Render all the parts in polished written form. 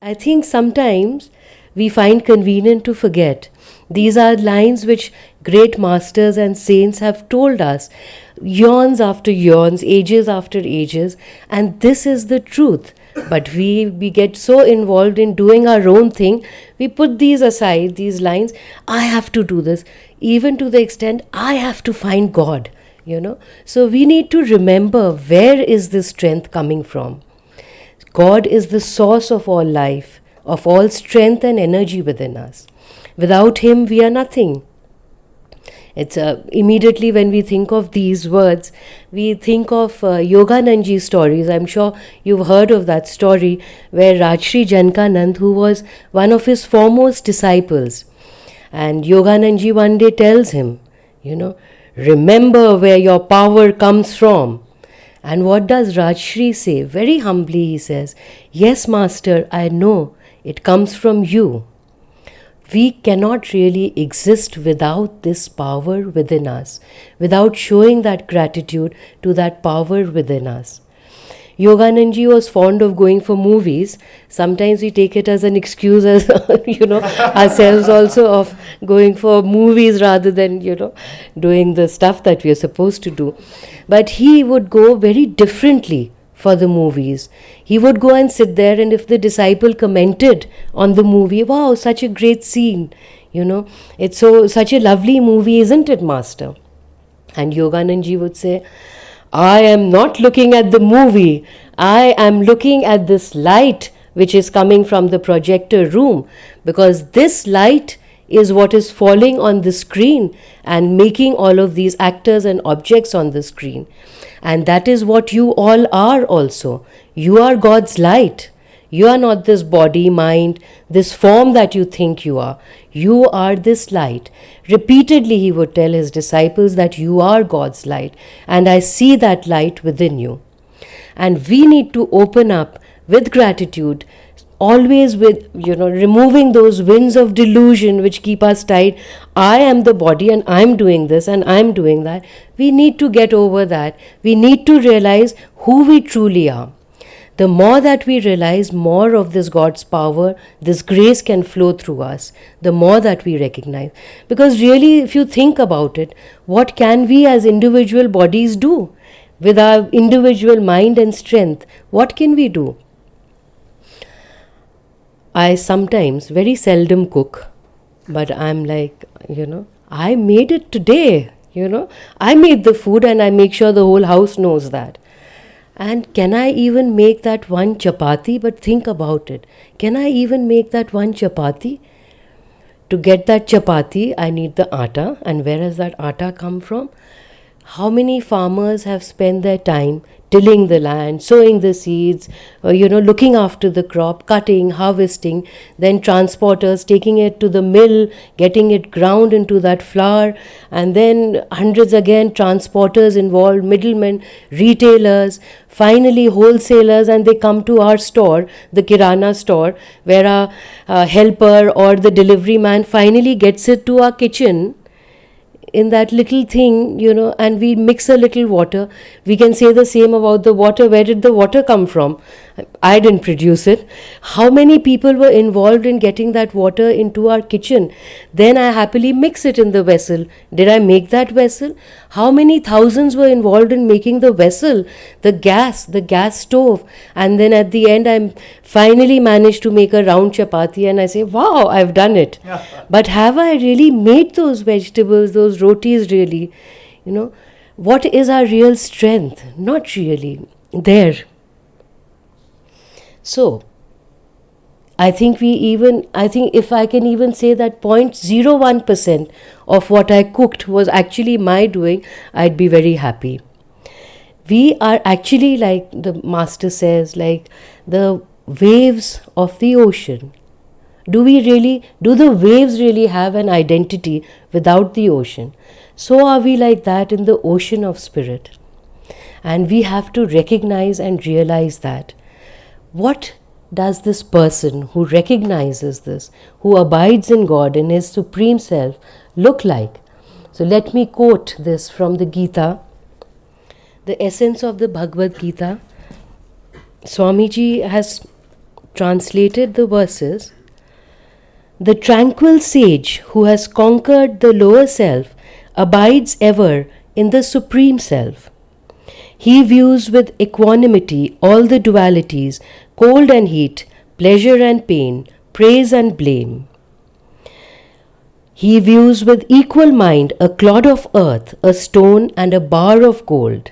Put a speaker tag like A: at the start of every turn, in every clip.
A: I think sometimes we find convenient to forget. These are lines which great masters and saints have told us, eons after eons, ages after ages, and this is the truth. But we get so involved in doing our own thing, we put these aside, these lines. I have to do this, even to the extent I have to find God, So we need to remember, where is this strength coming from? God is the source of all life, of all strength and energy within us. Without Him, we are nothing. It's immediately when we think of these words, we think of Yogananda's stories. I'm sure you've heard of that story where Rajshri Jankanand, who was one of his foremost disciples, and Yogananda one day tells him, remember where your power comes from. And what does Rajshri say? Very humbly he says, yes, Master, I know it comes from you. We cannot really exist without this power within us, without showing that gratitude to that power within us. Yogananji was fond of going for movies. Sometimes we take it as an excuse, as ourselves also, of going for movies rather than, doing the stuff that we are supposed to do. But he would go very differently for the movies. He would go and sit there, and if the disciple commented on the movie, wow, such a great scene, it's such a lovely movie, isn't it, Master? And Yogananji would say, I am not looking at the movie, I am looking at this light which is coming from the projector room, because this light is what is falling on the screen and making all of these actors and objects on the screen. And that is what you all are also. You are God's light. You are not this body, mind, this form that you think you are. You are this light. Repeatedly he would tell his disciples that you are God's light, and I see that light within you. And we need to open up with gratitude, always with, removing those winds of delusion which keep us tied. I am the body and I'm doing this and I'm doing that. We need to get over that. We need to realize who we truly are. The more that we realize, more of this God's power, this grace can flow through us, the more that we recognize. Because really, if you think about it, what can we as individual bodies do? With our individual mind and strength, what can we do? I sometimes, very seldom cook, but I'm like, I made it today, I made the food and I make sure the whole house knows that. And can I even make that one chapati? But think about it. Can I even make that one chapati? To get that chapati, I need the atta. And where has that atta come from? How many farmers have spent their time tilling the land, sowing the seeds, looking after the crop, cutting, harvesting, then transporters taking it to the mill, getting it ground into that flour, and then hundreds again, transporters involved, middlemen, retailers, finally wholesalers, and they come to our store, the Kirana store, where our helper or the delivery man finally gets it to our kitchen in that little thing, and we mix a little water. We can say the same about the water. Where did the water come from? I didn't produce it. How many people were involved in getting that water into our kitchen? Then I happily mix it in the vessel. Did I make that vessel? How many thousands were involved in making the vessel, the gas stove? And then at the end, I finally managed to make a round chapati, and I say, wow, I've done it. But have I really made those vegetables, those rotis really? What is our real strength? Not really there. So, I think if I can even say that 0.01% of what I cooked was actually my doing, I'd be very happy. We are actually, like the master says, like the waves of the ocean. Do the waves really have an identity without the ocean? So are we like that in the ocean of spirit. And we have to recognize and realize that. What does this person who recognizes this, who abides in God, in his supreme self, look like? So let me quote this from the Gita, the essence of the Bhagavad Gita. Swamiji has translated the verses, "The tranquil sage who has conquered the lower self abides ever in the supreme self. He views with equanimity all the dualities, cold and heat, pleasure and pain, praise and blame. He views with equal mind a clod of earth, a stone, and a bar of gold.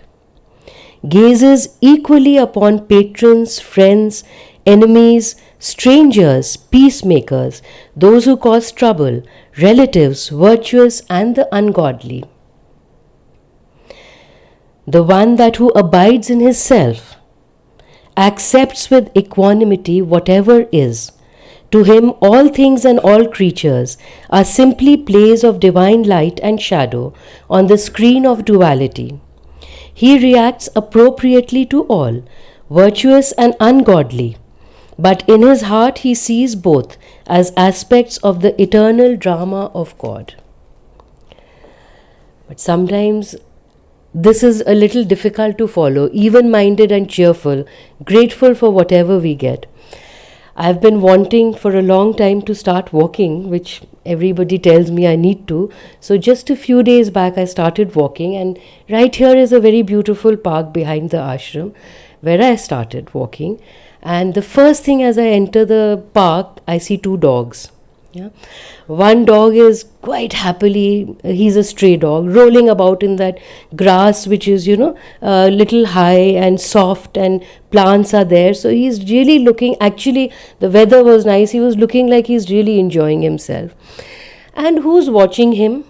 A: Gazes equally upon patrons, friends, enemies, strangers, peacemakers, those who cause trouble, relatives, virtuous, and the ungodly. The one that who abides in his self accepts with equanimity whatever is. To him, all things and all creatures are simply plays of divine light and shadow on the screen of duality. He reacts appropriately to all, virtuous and ungodly, but in his heart he sees both as aspects of the eternal drama of God." But sometimes this is a little difficult to follow, even-minded and cheerful, grateful for whatever we get. I've been wanting for a long time to start walking, which everybody tells me I need to. So just a few days back I started walking, and right here is a very beautiful park behind the ashram where I started walking. And the first thing as I enter the park, I see two dogs. Yeah. One dog is quite happily, he's a stray dog, rolling about in that grass which is, a little high and soft, and plants are there. So he's really looking, actually the weather was nice, he was looking like he's really enjoying himself. And who's watching him?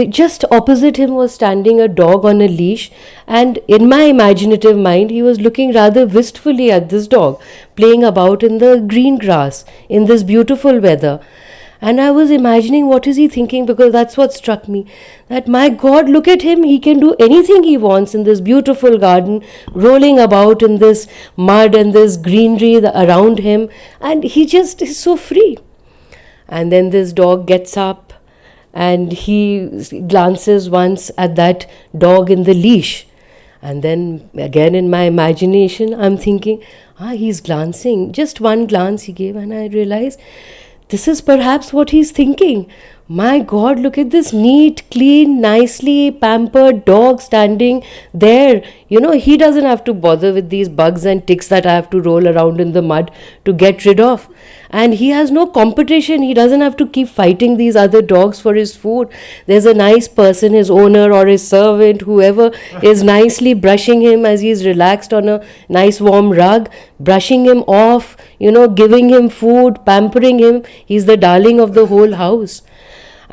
A: Just opposite him was standing a dog on a leash, and in my imaginative mind he was looking rather wistfully at this dog playing about in the green grass in this beautiful weather. And I was imagining, what is he thinking? Because that's what struck me, that my God, look at him, he can do anything he wants in this beautiful garden, rolling about in this mud and this greenery around him, and he just is so free. And then this dog gets up and he glances once at that dog in the leash, and then again in my imagination I'm thinking, he's glancing, just one glance he gave, and I realized this is perhaps what he's thinking. My God, look at this neat, clean, nicely pampered dog standing there. He doesn't have to bother with these bugs and ticks that I have to roll around in the mud to get rid of. And he has no competition. He doesn't have to keep fighting these other dogs for his food. There's a nice person, his owner or his servant, whoever, is nicely brushing him as he's relaxed on a nice warm rug, brushing him off, giving him food, pampering him. He's the darling of the whole house.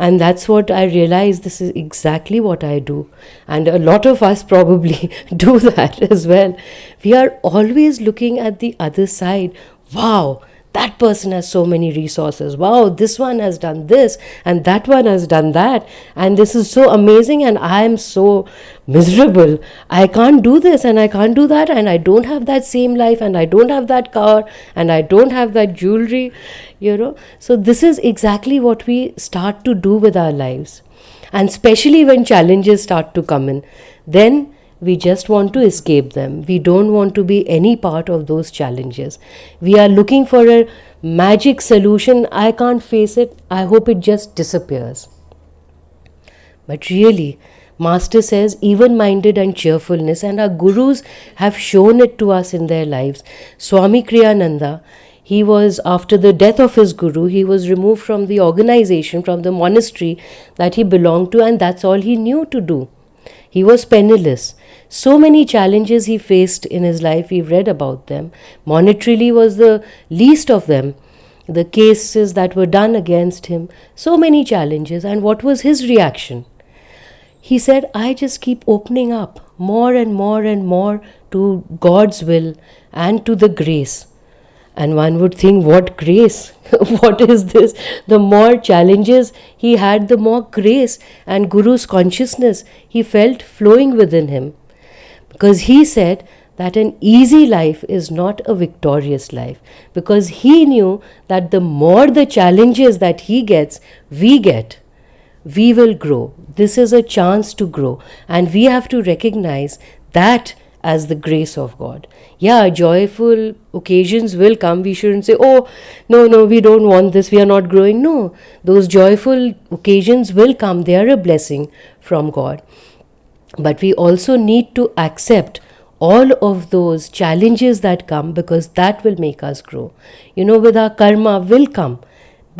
A: And that's what I realized, this is exactly what I do. And a lot of us probably do that as well. We are always looking at the other side. Wow, that person has so many resources. Wow, this one has done this and that one has done that. And this is so amazing and I am so miserable. I can't do this and I can't do that, and I don't have that same life, and I don't have that car, and I don't have that jewelry, So this is exactly what we start to do with our lives. And especially when challenges start to come in, then we just want to escape them. We don't want to be any part of those challenges. We are looking for a magic solution. I can't face it. I hope it just disappears. But really, Master says even-minded and cheerfulness, and our gurus have shown it to us in their lives. Swami Kriyananda, he was, after the death of his guru, he was removed from the organization, from the monastery that he belonged to, and that's all he knew to do. He was penniless. So many challenges he faced in his life, we've read about them. Monetarily was the least of them. The cases that were done against him, so many challenges. And what was his reaction? He said, I just keep opening up more and more and more to God's will and to the grace. And one would think, what grace? What is this? The more challenges he had, the more grace and Guru's consciousness he felt flowing within him. Because he said that an easy life is not a victorious life. Because he knew that the more the challenges that he gets, we get, we will grow. This is a chance to grow. And we have to recognize that as the grace of God. Yeah, joyful occasions will come. We shouldn't say, oh, no, we don't want this, we are not growing. No, those joyful occasions will come. They are a blessing from God. But we also need to accept all of those challenges that come, because that will make us grow. With our karma will come.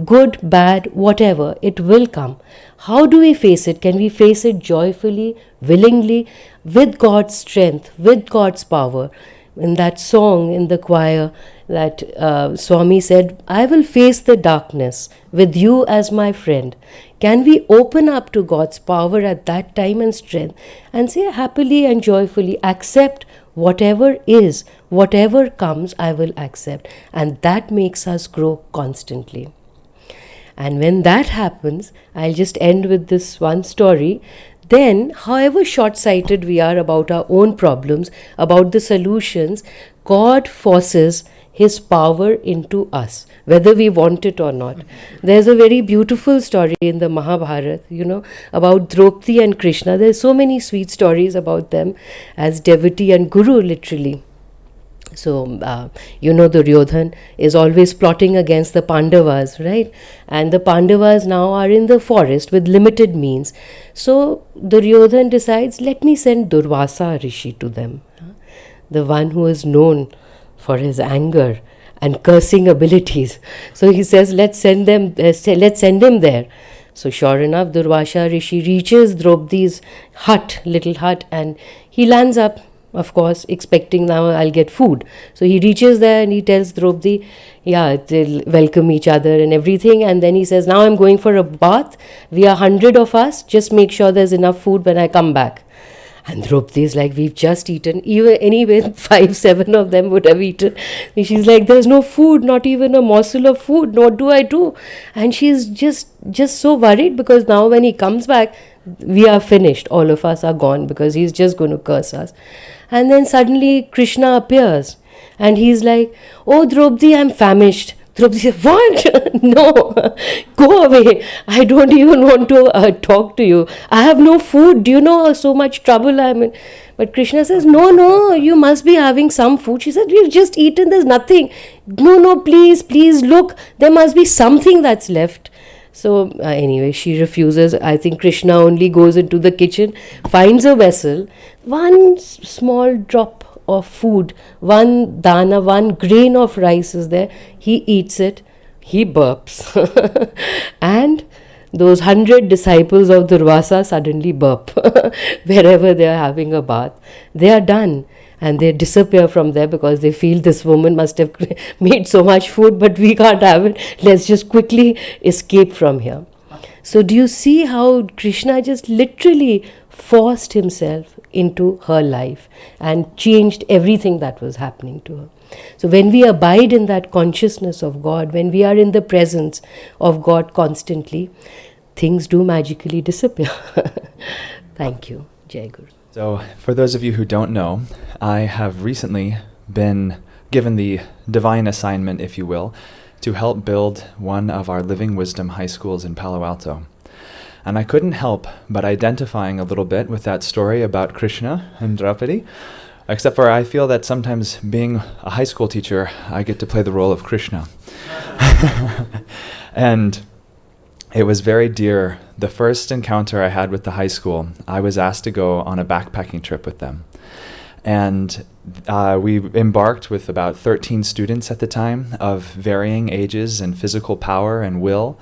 A: Good, bad, whatever, it will come. How do we face it? Can we face it joyfully, willingly, with God's strength, with God's power? In that song in the choir, that Swami said, I will face the darkness with you as my friend. Can we open up to God's power at that time and strength and say happily and joyfully, accept whatever is, whatever comes, I will accept. And that makes us grow constantly. And when that happens, I'll just end with this one story. Then, however short-sighted we are about our own problems, about the solutions, God forces His power into us, whether we want it or not. There's a very beautiful story in the Mahabharata, about Draupadi and Krishna. There's so many sweet stories about them as devotee and guru, literally. So, Duryodhan is always plotting against the Pandavas, right? And the Pandavas now are in the forest with limited means. So, Duryodhan decides, let me send Durvasa Rishi to them. The one who is known for his anger and cursing abilities. So he says, let's send him there. So sure enough, Durvasa Rishi reaches Draupadi's little hut, and he lands up, of course, expecting now I'll get food. So he reaches there and he tells Draupadi, they'll welcome each other and everything. And then he says, now I'm going for a bath. We are 100 of us. Just make sure there's enough food when I come back. And Draupadi is like, we've just eaten. Anyway, 5-7 of them would have eaten. And she's like, there's no food, not even a morsel of food. What do I do? And she's just so worried, because now when he comes back, we are finished. All of us are gone, because he's just going to curse us. And then suddenly Krishna appears and he's like, oh Draupadi, I'm famished. Draupadi says, what? No, go away. I don't even want to talk to you. I have no food. Do you know so much trouble I'm in? But Krishna says, no, you must be having some food. She said, we've just eaten, there's nothing. No, please look. There must be something that's left. So anyway, she refuses. I think Krishna only goes into the kitchen, finds a vessel, one small drop of food, one dana, one grain of rice is there. He eats it, he burps. And those 100 disciples of Durvasa suddenly burp wherever they are having a bath. They are done. And they disappear from there, because they feel this woman must have made so much food, but we can't have it. Let's just quickly escape from here. So do you see how Krishna just literally forced himself into her life and changed everything that was happening to her? So when we abide in that consciousness of God, when we are in the presence of God constantly, things do magically disappear. Thank you. Jai Guru.
B: So, for those of you who don't know, I have recently been given the divine assignment, if you will, to help build one of our Living Wisdom high schools in Palo Alto. And I couldn't help but identifying a little bit with that story about Krishna and Draupadi, except for I feel that sometimes being a high school teacher, I get to play the role of Krishna. And it was very dear. The first encounter I had with the high school, I was asked to go on a backpacking trip with them. And we embarked with about 13 students at the time of varying ages and physical power and will.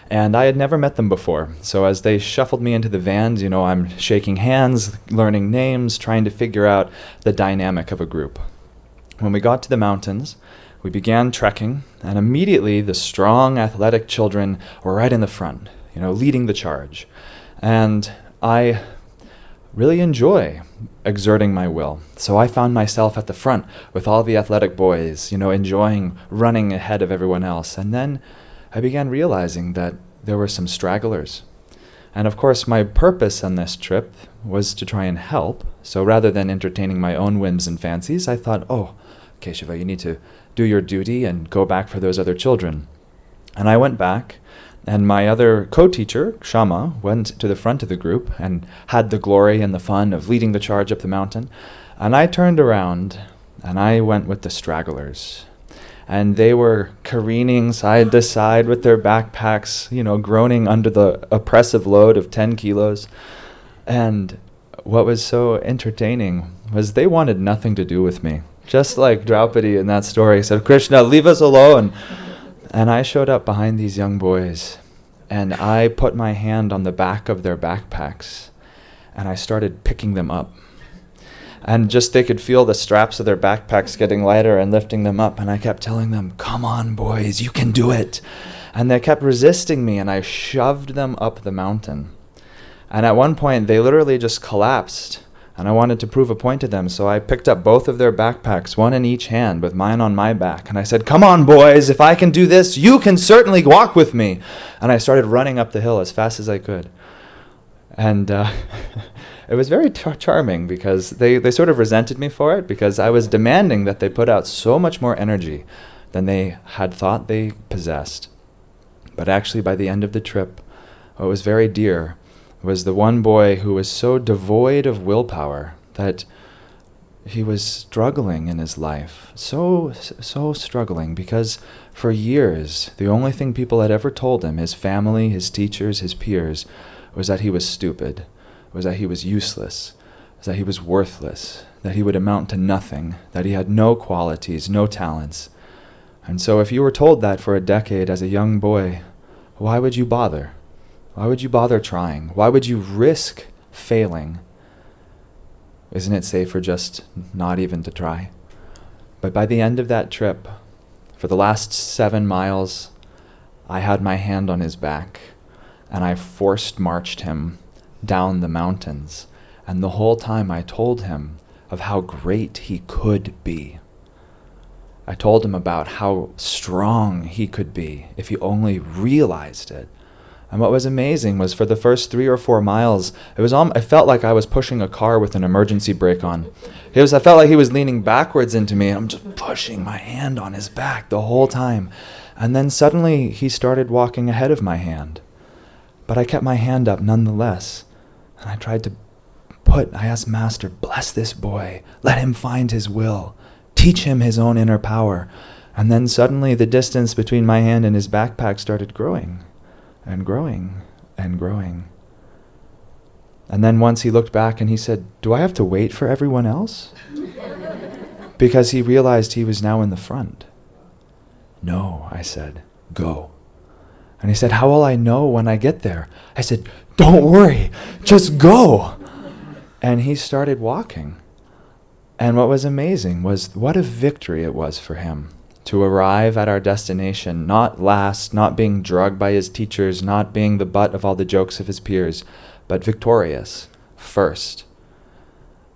B: And I had never met them before. So as they shuffled me into the van, I'm shaking hands, learning names, trying to figure out the dynamic of a group. When we got to the mountains, we began trekking, and immediately the strong, athletic children were right in the front, leading the charge. And I really enjoy exerting my will. So I found myself at the front with all the athletic boys, enjoying running ahead of everyone else. And then I began realizing that there were some stragglers. And of course, my purpose on this trip was to try and help. So rather than entertaining my own whims and fancies, I thought, oh, Keshava, you need to do your duty and go back for those other children. And I went back, and my other co-teacher, Shama, went to the front of the group and had the glory and the fun of leading the charge up the mountain. And I turned around and I went with the stragglers. And they were careening side to side with their backpacks, groaning under the oppressive load of 10 kilos. And what was so entertaining was they wanted nothing to do with me. Just like Draupadi in that story said, "Krishna, leave us alone." And I showed up behind these young boys, and I put my hand on the back of their backpacks, and I started picking them up. And just they could feel the straps of their backpacks getting lighter and lifting them up. And I kept telling them, "Come on, boys, you can do it." And they kept resisting me, and I shoved them up the mountain. And at one point, they literally just collapsed. And I wanted to prove a point to them, so I picked up both of their backpacks, one in each hand, with mine on my back. And I said, "Come on, boys, if I can do this, you can certainly walk with me." And I started running up the hill as fast as I could. And it was very charming because they sort of resented me for it, because I was demanding that they put out so much more energy than they had thought they possessed. But actually, by the end of the trip, what was very dear was the one boy who was so devoid of willpower that he was struggling in his life, so struggling, because for years, the only thing people had ever told him, his family, his teachers, his peers, was that he was stupid, was that he was useless, was that he was worthless, that he would amount to nothing, that he had no qualities, no talents. And so if you were told that for a decade as a young boy, why would you bother? Why would you bother trying? Why would you risk failing? Isn't it safer just not even to try? But by the end of that trip, for the last 7 miles, I had my hand on his back, and I forced marched him down the mountains. And the whole time I told him of how great he could be. I told him about how strong he could be if he only realized it. And what was amazing was for the first 3 or 4 miles, I felt like I was pushing a car with an emergency brake on. I felt like he was leaning backwards into me, and I'm just pushing my hand on his back the whole time. And then suddenly he started walking ahead of my hand. But I kept my hand up nonetheless. And I asked Master, "Bless this boy. Let him find his will. Teach him his own inner power." And then suddenly the distance between my hand and his backpack started growing. And growing, and growing. And then once he looked back and he said, "Do I have to wait for everyone else?" Because he realized he was now in the front. "No," I said, "go." And he said, "How will I know when I get there?" I said, "Don't worry, just go." And he started walking. And what was amazing was what a victory it was for him to arrive at our destination, not last, not being drugged by his teachers, not being the butt of all the jokes of his peers, but victorious, first.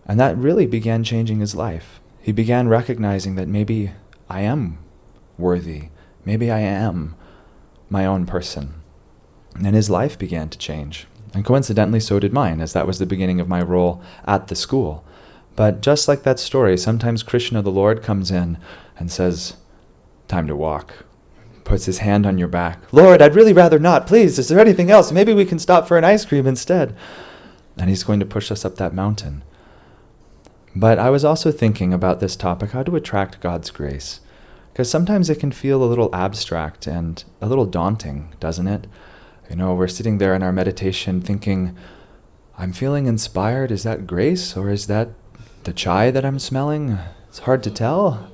B: And that really began changing his life. He began recognizing that maybe I am worthy, maybe I am my own person. And his life began to change. And coincidentally, so did mine, as that was the beginning of my role at the school. But just like that story, sometimes Krishna, the Lord, comes in and says, "Time to walk." Puts his hand on your back. "Lord, I'd really rather not. Please, is there anything else? Maybe we can stop for an ice cream instead." And he's going to push us up that mountain. But I was also thinking about this topic, how to attract God's grace. Because sometimes it can feel a little abstract and a little daunting, doesn't it? We're sitting there in our meditation thinking, I'm feeling inspired. Is that grace, or is that the chai that I'm smelling? It's hard to tell.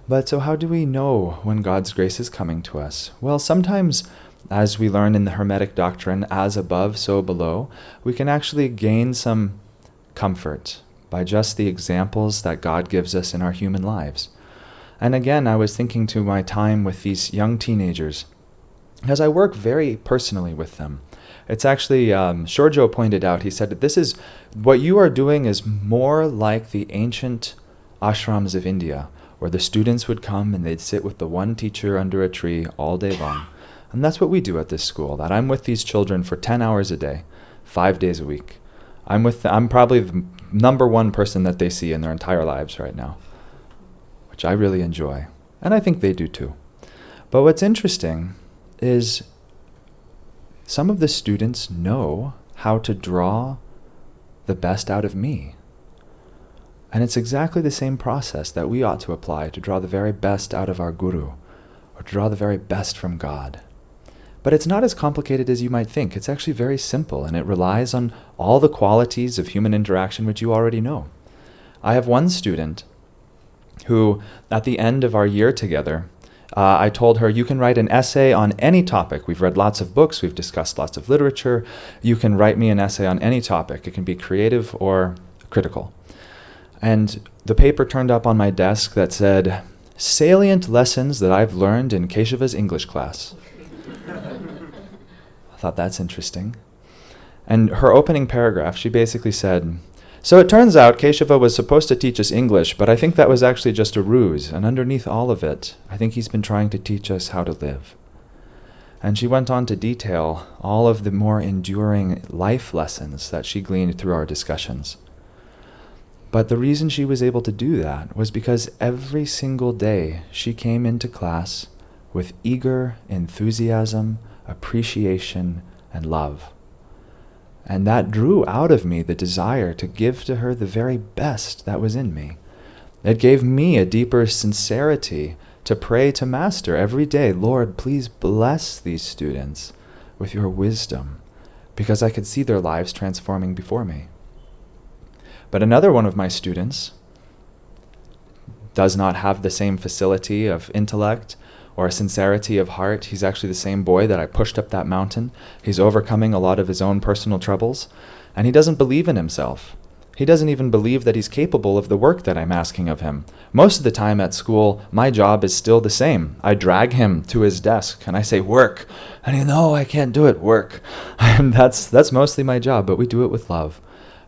B: But so how do we know when God's grace is coming to us? Well, sometimes, as we learn in the Hermetic doctrine, as above, so below, we can actually gain some comfort by just the examples that God gives us in our human lives. And again, I was thinking to my time with these young teenagers, as I work very personally with them. It's actually, Shorjo pointed out, he said, what you are doing is more like the ancient ashrams of India, where the students would come and they'd sit with the one teacher under a tree all day long. And that's what we do at this school, that I'm with these children for 10 hours a day, 5 days a week. I'm probably the number one person that they see in their entire lives right now, which I really enjoy. And I think they do too. But what's interesting is some of the students know how to draw the best out of me. And it's exactly the same process that we ought to apply to draw the very best out of our guru, or to draw the very best from God. But it's not as complicated as you might think. It's actually very simple, and it relies on all the qualities of human interaction which you already know. I have one student who, at the end of our year together, I told her, you can write an essay on any topic. We've read lots of books, we've discussed lots of literature. You can write me an essay on any topic. It can be creative or critical. And the paper turned up on my desk that said, salient lessons that I've learned in Keshava's English class. I thought that's interesting. And her opening paragraph, she basically said, so it turns out Keshava was supposed to teach us English, but I think that was actually just a ruse. And underneath all of it, I think he's been trying to teach us how to live. And she went on to detail all of the more enduring life lessons that she gleaned through our discussions. But the reason she was able to do that was because every single day she came into class with eager enthusiasm, appreciation, and love. And that drew out of me the desire to give to her the very best that was in me. It gave me a deeper sincerity to pray to Master every day, Lord, please bless these students with your wisdom, because I could see their lives transforming before me. But another one of my students does not have the same facility of intellect or sincerity of heart. He's actually the same boy that I pushed up that mountain. He's overcoming a lot of his own personal troubles, and he doesn't believe in himself. He doesn't even believe that he's capable of the work that I'm asking of him. Most of the time at school, my job is still the same. I drag him to his desk and I say, work. And he, no, I can't do it, work. And that's mostly my job, but we do it with love.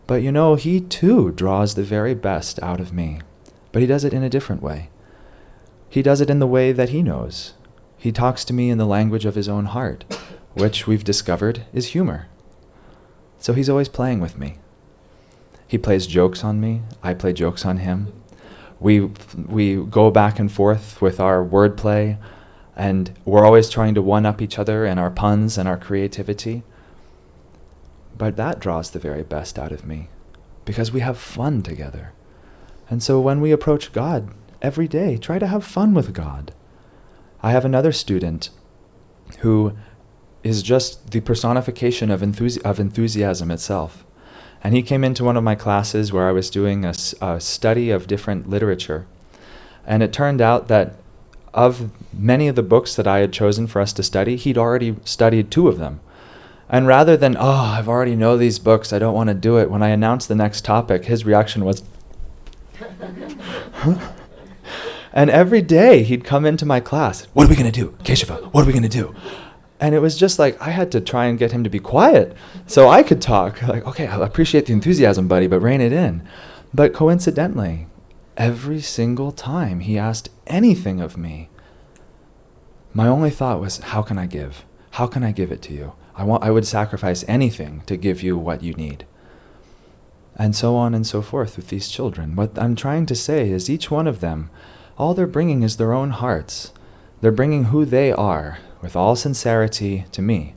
B: But you know, he too draws the very best out of me. But he does it in a different way. He does it in the way that he knows. He talks to me in the language of his own heart, which we've discovered is humor. So he's always playing with me. He plays jokes on me. I play jokes on him. We go back and forth with our wordplay, and we're always trying to one-up each other in our puns and our creativity. But that draws the very best out of me, because we have fun together. And so when we approach God every day, try to have fun with God. I have another student who is just the personification of enthusiasm itself. And he came into one of my classes where I was doing a study of different literature. And it turned out that of many of the books that I had chosen for us to study, he'd already studied 2 of them. And rather than, I've already know these books, I don't want to do it, when I announced the next topic, his reaction was, huh? And every day he'd come into my class, what are we going to do? Keshava, what are we going to do? And it was just like, I had to try and get him to be quiet so I could talk. Like, okay, I appreciate the enthusiasm, buddy, but rein it in. But coincidentally, every single time he asked anything of me, my only thought was, how can I give? How can I give it to you? I would sacrifice anything to give you what you need. And so on and so forth with these children. What I'm trying to say is each one of them, all they're bringing is their own hearts. They're bringing who they are with all sincerity to me.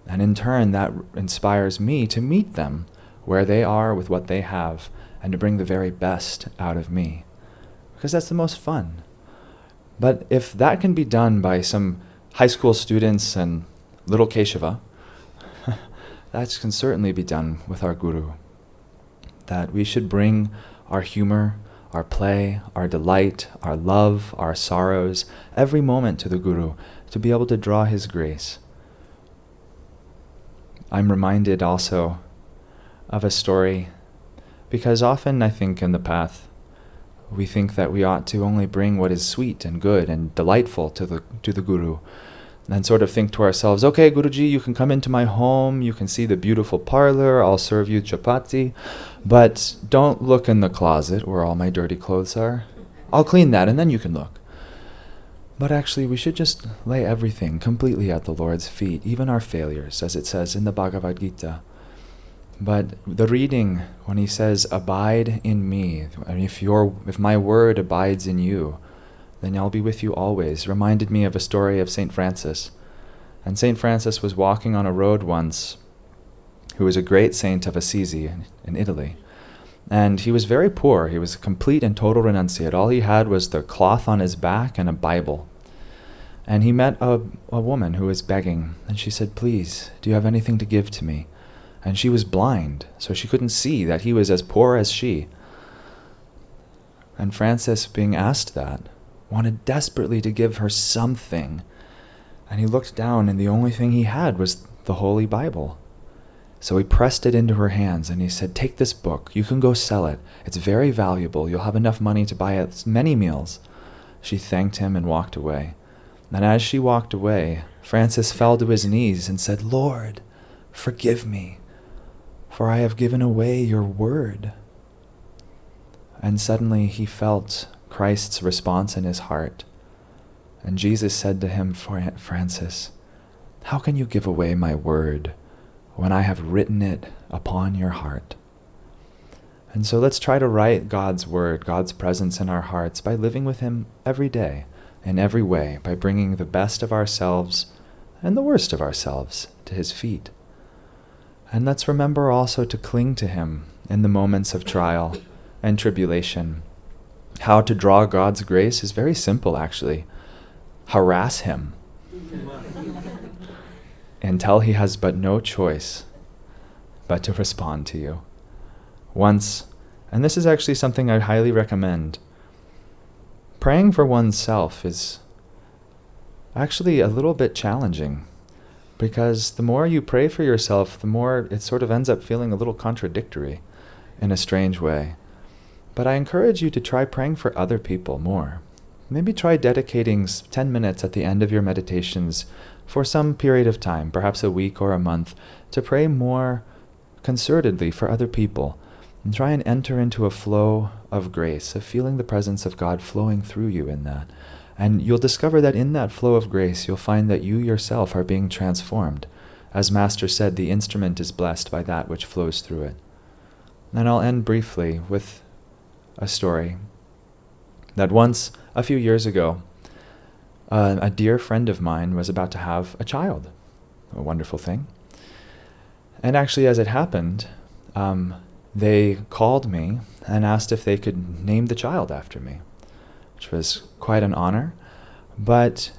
B: And in turn, that inspires me to meet them where they are with what they have and to bring the very best out of me. Because that's the most fun. But if that can be done by some high school students and little Keshava, that can certainly be done with our Guru. That we should bring our humor, our play, our delight, our love, our sorrows, every moment to the Guru, to be able to draw his grace. I'm reminded also of a story, because often I think in the path, we think that we ought to only bring what is sweet and good and delightful to the Guru, and sort of think to ourselves, okay, Guruji, you can come into my home, you can see the beautiful parlor, I'll serve you chapati, but don't look in the closet where all my dirty clothes are. I'll clean that and then you can look. But actually, we should just lay everything completely at the Lord's feet, even our failures, as it says in the Bhagavad Gita. But the reading, when he says, abide in me, and if my word abides in you, then I'll be with you always, reminded me of a story of St. Francis. And St. Francis was walking on a road once, who was a great saint of Assisi in Italy. And he was very poor. He was a complete and total renunciate. All he had was the cloth on his back and a Bible. And he met a woman who was begging, and she said, "Please, do you have anything to give to me?" And she was blind, so she couldn't see that he was as poor as she. And Francis, being asked that, wanted desperately to give her something. And he looked down, and the only thing he had was the Holy Bible. So he pressed it into her hands, and he said, "Take this book. You can go sell it. It's very valuable. You'll have enough money to buy many meals." She thanked him and walked away. And as she walked away, Francis fell to his knees and said, "Lord, forgive me, for I have given away your word." And suddenly he felt Christ's response in his heart. And Jesus said to him, "Francis, how can you give away my word when I have written it upon your heart?" And so let's try to write God's word, God's presence in our hearts by living with him every day, in every way, by bringing the best of ourselves and the worst of ourselves to his feet. And let's remember also to cling to him in the moments of trial and tribulation. How to draw God's grace is very simple, actually. Harass him until he has but no choice but to respond to you. Once, and this is actually something I highly recommend, praying for oneself is actually a little bit challenging, because the more you pray for yourself, the more it sort of ends up feeling a little contradictory in a strange way. But I encourage you to try praying for other people more. Maybe try dedicating 10 minutes at the end of your meditations for some period of time, perhaps a week or a month, to pray more concertedly for other people, and try and enter into a flow of grace, of feeling the presence of God flowing through you in that. And you'll discover that in that flow of grace, you'll find that you yourself are being transformed. As Master said, the instrument is blessed by that which flows through it. And I'll end briefly with a story that once, a few years ago, a dear friend of mine was about to have a child. A wonderful thing. And actually, as it happened, they called me and asked if they could name the child after me, which was quite an honor. But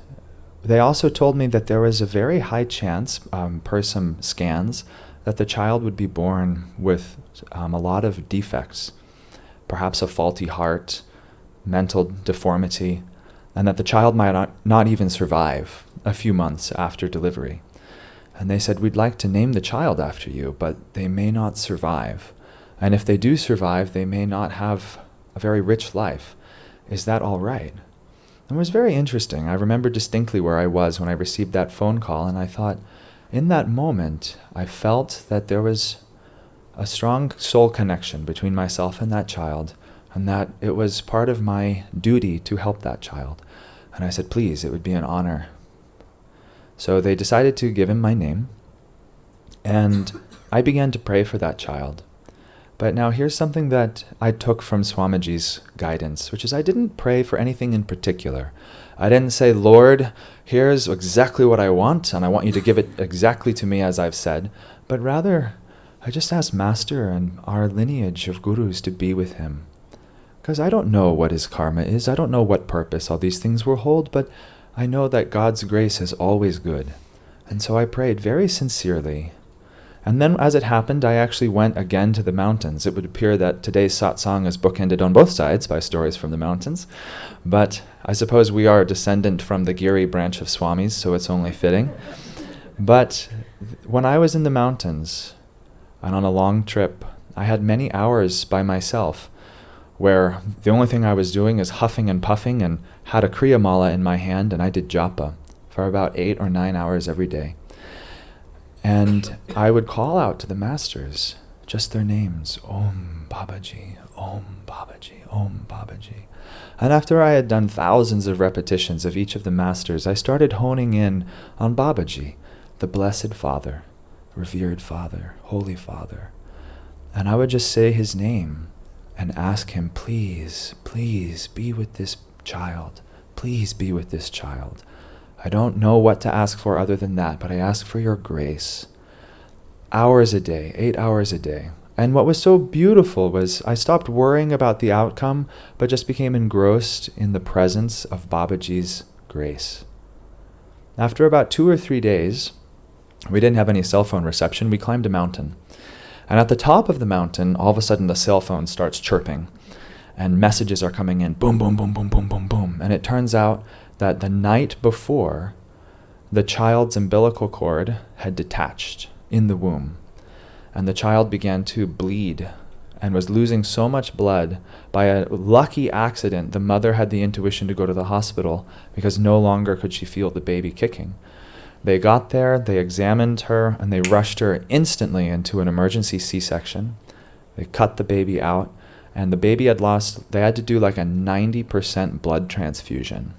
B: they also told me that there was a very high chance, per some scans, that the child would be born with a lot of defects, perhaps a faulty heart, mental deformity, and that the child might not even survive a few months after delivery. And they said, "We'd like to name the child after you, but they may not survive. And if they do survive, they may not have a very rich life. Is that all right?" It was very interesting. I remember distinctly where I was when I received that phone call, and I thought, in that moment, I felt that there was a strong soul connection between myself and that child, and that it was part of my duty to help that child. And I said, "Please, it would be an honor." So they decided to give him my name, and I began to pray for that child. But now here's something that I took from Swamiji's guidance, which is I didn't pray for anything in particular. I didn't say, "Lord, here's exactly what I want, and I want you to give it exactly to me as I've said." But rather, I just asked Master and our lineage of gurus to be with him. Because I don't know what his karma is. I don't know what purpose all these things will hold, but I know that God's grace is always good. And so I prayed very sincerely. And then as it happened, I actually went again to the mountains. It would appear that today's satsang is bookended on both sides by stories from the mountains. But I suppose we are a descendant from the Giri branch of Swamis, so it's only fitting. But when I was in the mountains and on a long trip, I had many hours by myself where the only thing I was doing is huffing and puffing, and had a Kriya Mala in my hand, and I did japa for about 8 or 9 hours every day. And I would call out to the masters, just their names, Om Babaji, Om Babaji, Om Babaji. And after I had done thousands of repetitions of each of the masters, I started honing in on Babaji, the Blessed Father, revered Father, Holy Father. And I would just say his name and ask him, "Please, please be with this child. Please be with this child. I don't know what to ask for other than that, but I ask for your grace." Hours a day, 8 hours a day. And what was so beautiful was I stopped worrying about the outcome, but just became engrossed in the presence of Babaji's grace. After about 2 or 3 days, we didn't have any cell phone reception. We climbed a mountain. And at the top of the mountain, all of a sudden the cell phone starts chirping and messages are coming in, boom, boom, boom, boom, boom, boom, boom. And it turns out that the night before, the child's umbilical cord had detached in the womb. And the child began to bleed and was losing so much blood. By a lucky accident, the mother had the intuition to go to the hospital because no longer could she feel the baby kicking. They got there, they examined her, and they rushed her instantly into an emergency C-section. They cut the baby out, and the baby they had to do like a 90% blood transfusion.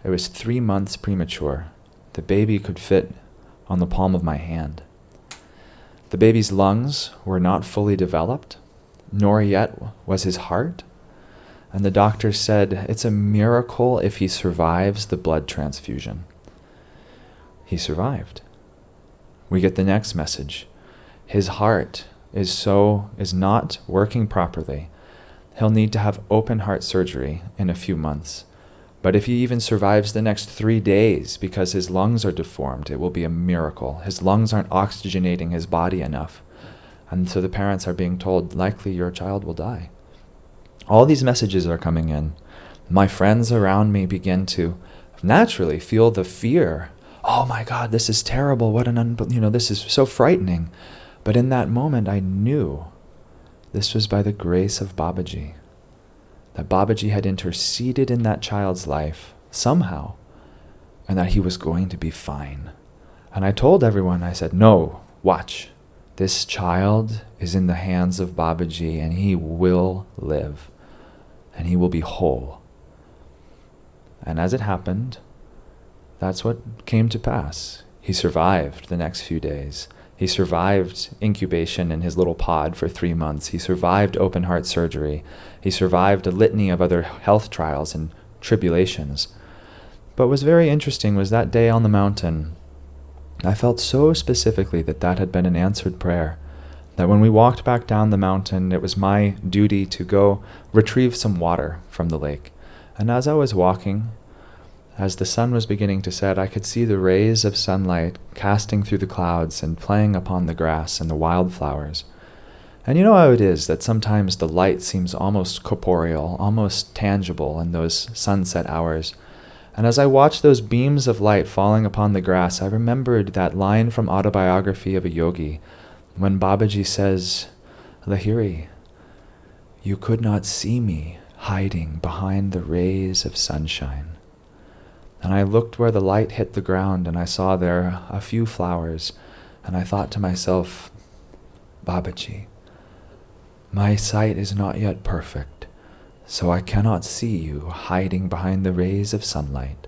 B: It was 3 months premature. The baby could fit on the palm of my hand. The baby's lungs were not fully developed, nor yet was his heart. And the doctor said, it's a miracle if he survives the blood transfusion. He survived. We get the next message. His heart is not working properly. He'll need to have open heart surgery in a few months. But if he even survives the next 3 days because his lungs are deformed, it will be a miracle. His lungs aren't oxygenating his body enough. And so the parents are being told, likely your child will die. All these messages are coming in. My friends around me begin to naturally feel the fear. Oh my God, this is terrible. This is so frightening. But in that moment, I knew this was by the grace of Babaji. That Babaji had interceded in that child's life somehow, and that he was going to be fine. And I told everyone, I said, no, watch. This child is in the hands of Babaji, and he will live, and he will be whole. And as it happened, that's what came to pass. He survived the next few days. He survived incubation in his little pod for 3 months. He survived open heart surgery. He survived a litany of other health trials and tribulations. But what was very interesting was that day on the mountain, I felt so specifically that had been an answered prayer, that when we walked back down the mountain, it was my duty to go retrieve some water from the lake. And as I was walking, as the sun was beginning to set, I could see the rays of sunlight casting through the clouds and playing upon the grass and the wildflowers. And you know how it is that sometimes the light seems almost corporeal, almost tangible in those sunset hours. And as I watched those beams of light falling upon the grass, I remembered that line from Autobiography of a Yogi, when Babaji says, Lahiri, you could not see me hiding behind the rays of sunshine. And I looked where the light hit the ground, and I saw there a few flowers, and I thought to myself, Babaji, my sight is not yet perfect, so I cannot see you hiding behind the rays of sunlight,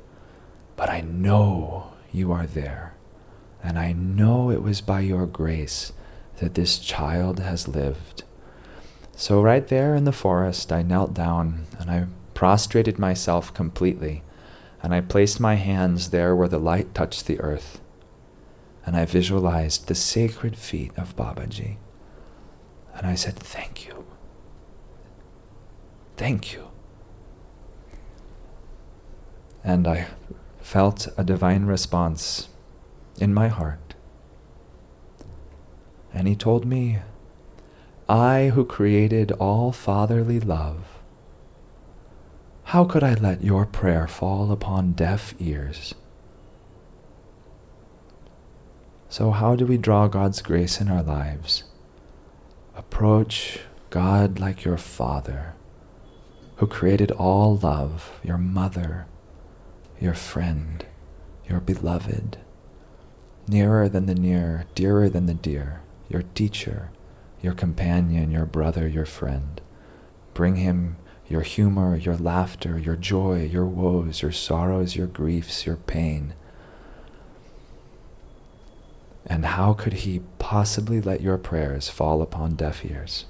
B: but I know you are there, and I know it was by your grace that this child has lived. So right there in the forest, I knelt down, and I prostrated myself completely, and I placed my hands there where the light touched the earth, and I visualized the sacred feet of Babaji. And I said, thank you. Thank you. And I felt a divine response in my heart. And he told me, I who created all fatherly love, how could I let your prayer fall upon deaf ears? So how do we draw God's grace in our lives? Approach God like your Father, who created all love, your mother, your friend, your beloved, nearer than the near, dearer than the dear, your teacher, your companion, your brother, your friend. Bring him your humor, your laughter, your joy, your woes, your sorrows, your griefs, your pain. And how could he possibly let your prayers fall upon deaf ears?